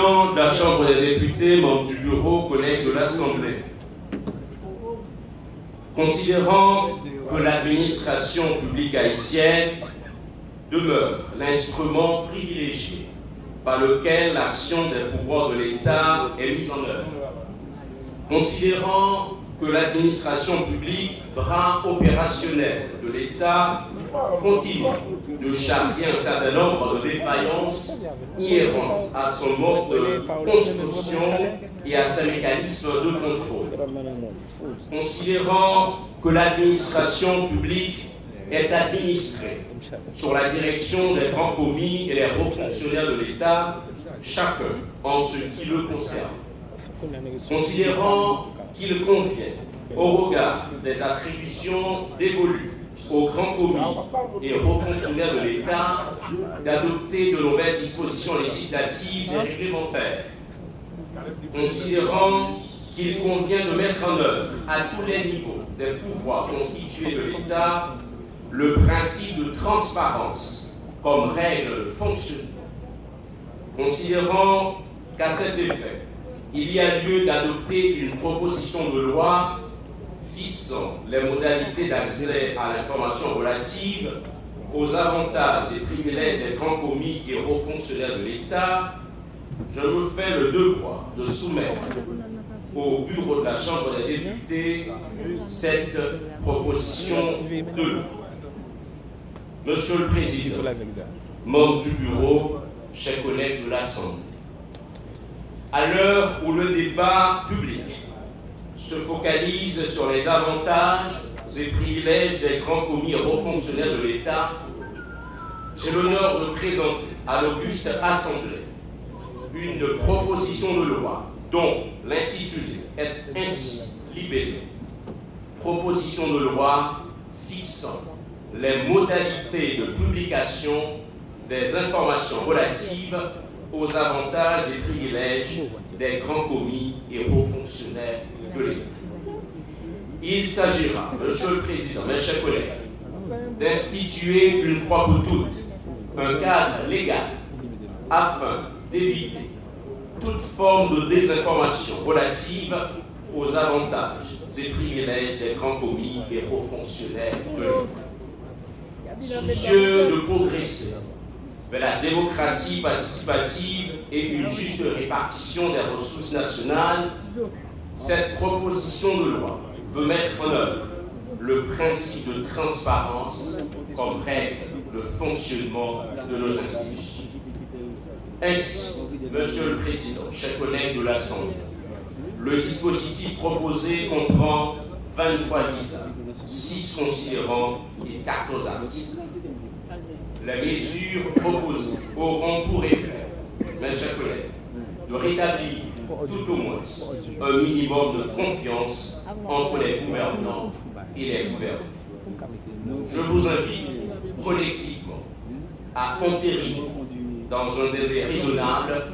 De la Chambre des députés, membres du bureau, collègues de l'Assemblée. Considérant que l'administration publique haïtienne demeure l'instrument privilégié par lequel l'action des pouvoirs de l'État est mise en œuvre, considérant que l'administration publique, bras opérationnel de l'État, continue de charrier un certain nombre de défaillances inhérentes à son mode de construction et à ses mécanismes de contrôle. Considérant que l'administration publique est administrée sur la direction des grands commis et des hauts fonctionnaires de l'État, chacun en ce qui le concerne. Considérant qu'il convient, au regard des attributions dévolues aux grands commis et hauts fonctionnaires de l'État, d'adopter de nouvelles dispositions législatives et réglementaires. Considérant qu'il convient de mettre en œuvre à tous les niveaux des pouvoirs constitués de l'État le principe de transparence comme règle de fonctionnement. Considérant qu'à cet effet, il y a lieu d'adopter une proposition de loi fixant les modalités d'accès à l'information relative aux avantages et privilèges des grands commis et hauts fonctionnaires de l'État, je me fais le devoir de soumettre au bureau de la Chambre des députés cette proposition de loi. Monsieur le Président, membres du bureau, chers collègues de l'Assemblée, à l'heure où le débat public se focalise sur les avantages et privilèges des grands commis et hauts fonctionnaires de l'État, j'ai l'honneur de présenter à l'auguste Assemblée une proposition de loi dont l'intitulé est ainsi libellé. Proposition de loi fixant les modalités de publication des informations relatives aux avantages et privilèges des grands commis et hauts fonctionnaires de l'État. Il s'agira, Monsieur le Président, mes chers collègues, d'instituer une fois pour toutes un cadre légal afin d'éviter toute forme de désinformation relative aux avantages et privilèges des grands commis et hauts fonctionnaires de l'État. Soucieux de progresser vers la démocratie participative et une juste répartition des ressources nationales, cette proposition de loi veut mettre en œuvre le principe de transparence comme règle de fonctionnement de nos institutions. Ainsi, Monsieur le Président, chers collègues de l'Assemblée, le dispositif proposé comprend 23 visas, 6 considérants et 14 articles. Les mesures proposées auront pour effet, mes chers collègues, de rétablir tout au moins un minimum de confiance entre les gouvernants et les gouvernés. Je vous invite collectivement à entériner dans un délai raisonnable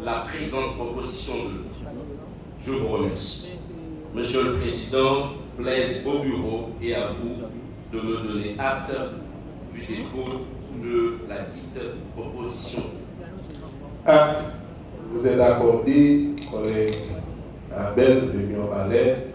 la présente proposition de loi. Je vous remercie. Monsieur le Président, plaise au bureau et à vous de me donner acte du dépôt de la dite proposition. Acte vous est accordé, collègue Abel de Mion-Valais,